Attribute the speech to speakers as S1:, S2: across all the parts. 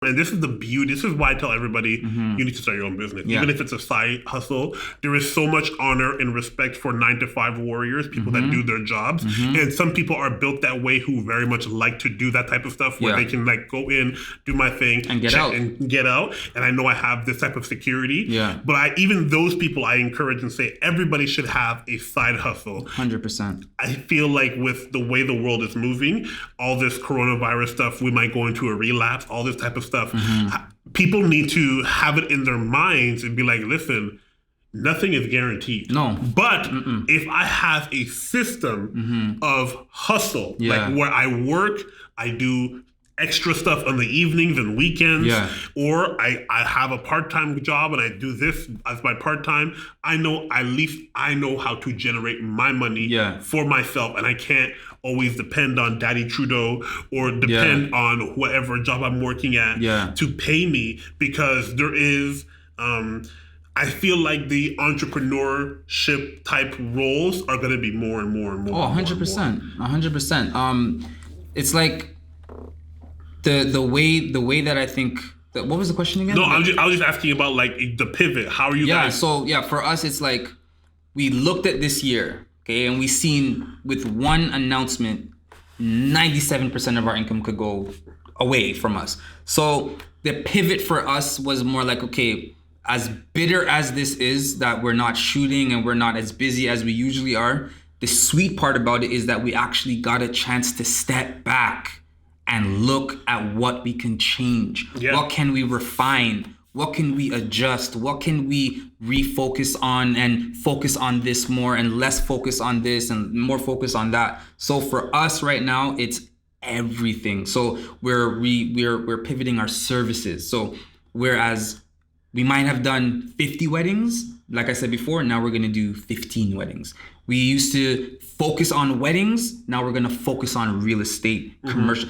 S1: And this is the beauty. This is why I tell everybody you need to start your own business.
S2: Yeah.
S1: Even if it's a side hustle, there is so much honor and respect for 9-to-5 warriors, people that do their jobs. And some people are built that way who very much like to do that type of stuff where they can like go in, do my thing,
S2: and get out.
S1: And I know I have this type of security.
S2: Yeah.
S1: But even those people I encourage and say everybody should have a side hustle.
S2: 100%.
S1: I feel like with the way the world is moving, all this coronavirus stuff, we might go into a relapse, all this type of stuff. People need to have it in their minds and be like, listen, nothing is guaranteed.
S2: No.
S1: But if I have a system of hustle, like where I work, I do extra stuff on the evenings and weekends, or I have a part-time job and I do this as my part-time, I know at least I know how to generate my money for myself, and I can't always depend on Daddy Trudeau or depend on whatever job I'm working at to pay me, because there is I feel like the entrepreneurship type roles are going to be more and more and more.
S2: Oh, 100%. 100%. It's like the way that I think that, what was the question again?
S1: No, I was just asking about like the pivot. How are you guys?
S2: So for us, it's like we looked at this year, okay, and we seen with one announcement, 97% of our income could go away from us. So the pivot for us was more like, okay, as bitter as this is that we're not shooting and we're not as busy as we usually are, the sweet part about it is that we actually got a chance to step back and look at what we can change. What can we refine? What can we adjust? What can we refocus on and focus on this more and less focus on this and more focus on that? So for us right now, it's everything. So we're pivoting our services. So whereas we might have done 50 weddings, like I said before, now we're gonna do 15 weddings. We used to focus on weddings. Now we're gonna focus on real estate, commercial.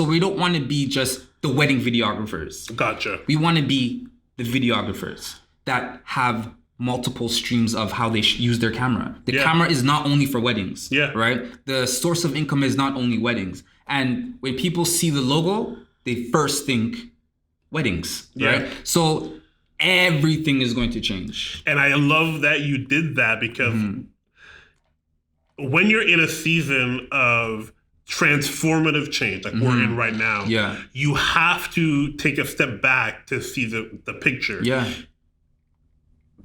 S2: We don't want to be just the wedding videographers.
S1: Gotcha.
S2: We want to be the videographers that have multiple streams of how they use their camera. The camera is not only for weddings, right? The source of income is not only weddings. And when people see the logo, they first think weddings, right? So everything is going to change.
S1: And I love that you did that, because when you're in a season of transformative change, like we're in right now, you have to take a step back to see the picture.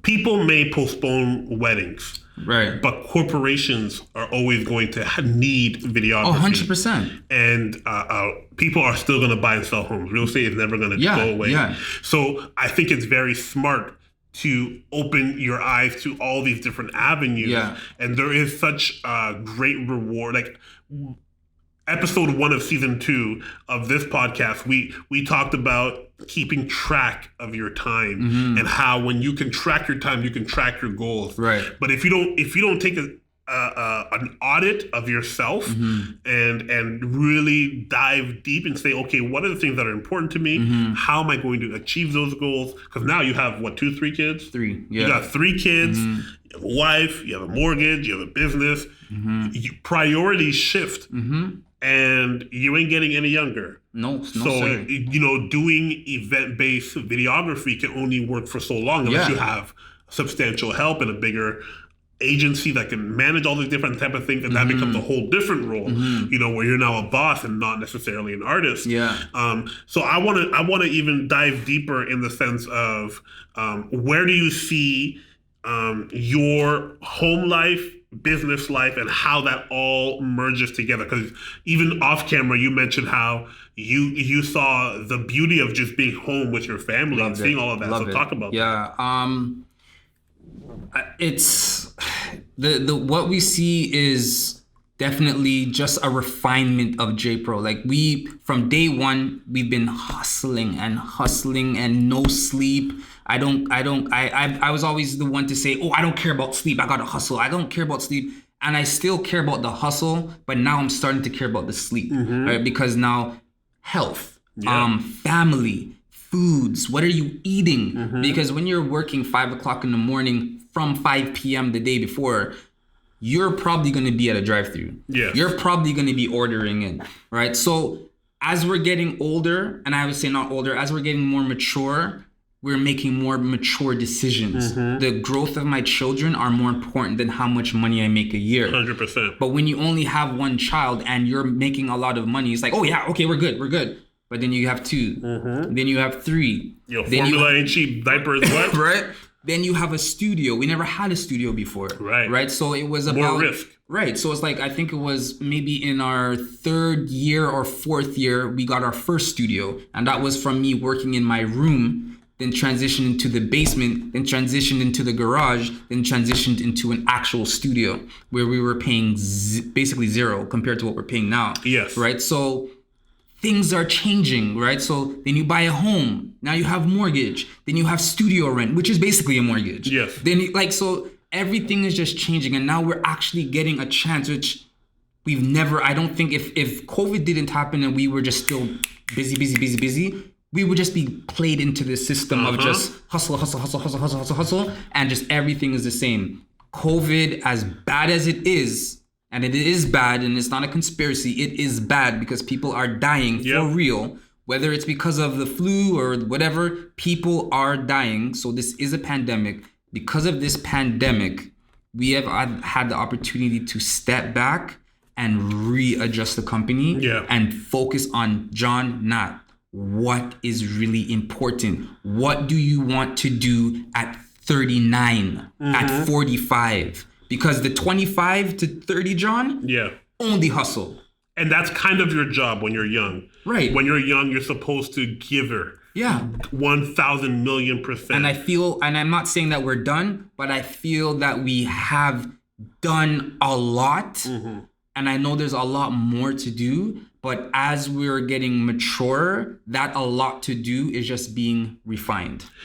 S1: People may postpone weddings,
S2: right?
S1: But corporations are always going to need videography.
S2: Oh, 100%.
S1: And people are still going to buy and sell homes. Real estate is never going to go away. So I think it's very smart to open your eyes to all these different avenues. And there is such a great reward. Like episode 1 of season 2 of this podcast, we talked about keeping track of your time and how when you can track your time, you can track your goals.
S2: Right.
S1: But if you don't take an audit of yourself and really dive deep and say, okay, what are the things that are important to me? How am I going to achieve those goals? Because now you have 3 kids?
S2: 3.
S1: You got 3 kids. You have a wife. You have a mortgage. You have a business. Priorities shift. And you ain't getting any younger.
S2: No,
S1: so,
S2: sir.
S1: Doing event-based videography can only work for so long unless you have substantial help and a bigger agency that can manage all these different type of things, and that becomes a whole different role, where you're now a boss and not necessarily an artist. So I want to even dive deeper in the sense of where do you see your home life, business life, and how that all merges together? Because even off camera, you mentioned how you saw the beauty of just being home with your family and seeing all of that. So talk about that.
S2: It's the what we see is definitely just a refinement of J-Pro. Like from day one, we've been hustling and no sleep. I was always the one to say, oh, I don't care about sleep. I gotta hustle. I don't care about sleep. And I still care about the hustle, but now I'm starting to care about the sleep, right? Because now health, family, foods, what are you eating? Because when you're working 5 o'clock in the morning from 5 p.m. the day before, you're probably going to be at a drive-thru. You're probably going to be ordering in, right? So as we're getting older, and I would say not older, as we're getting more mature, we're making more mature decisions. The growth of my children are more important than how much money I make a year.
S1: 100%.
S2: But when you only have one child and you're making a lot of money, it's like, oh yeah, okay, we're good. But then you have 2, then you have 3.
S1: Formula ain't cheap, diapers what?
S2: Right? Then you have a studio. We never had a studio before. Right? So it was about...
S1: More risk.
S2: Right. So it's like, I think it was maybe in our 3rd year or 4th year, we got our first studio. And that was from me working in my room, then transitioned into the basement, then transitioned into the garage, then transitioned into an actual studio where we were paying basically zero compared to what we're paying now.
S1: Yes.
S2: Right. So things are changing, right? So then you buy a home. Now you have mortgage. Then you have studio rent, which is basically a mortgage.
S1: Yes.
S2: Then so everything is just changing. And now we're actually getting a chance, which we've never, I don't think if COVID didn't happen and we were just still busy, we would just be played into this system of just hustle, and just everything is the same. COVID, as bad as it is, and it is bad, and it's not a conspiracy, it is bad because people are dying for real. Whether it's because of the flu or whatever, people are dying. So this is a pandemic. Because of this pandemic, we have had the opportunity to step back and readjust the company and focus on Nat. What is really important? What do you want to do at 39, at 45? Because the 25 to 30, John, only hustle.
S1: And that's kind of your job when you're young.
S2: Right.
S1: When you're young, you're supposed to give her. 1,000 million %.
S2: And I feel, and I'm not saying that we're done, but I feel that we have done a lot. And I know there's a lot more to do. But as we're getting mature, that a lot to do is just being refined.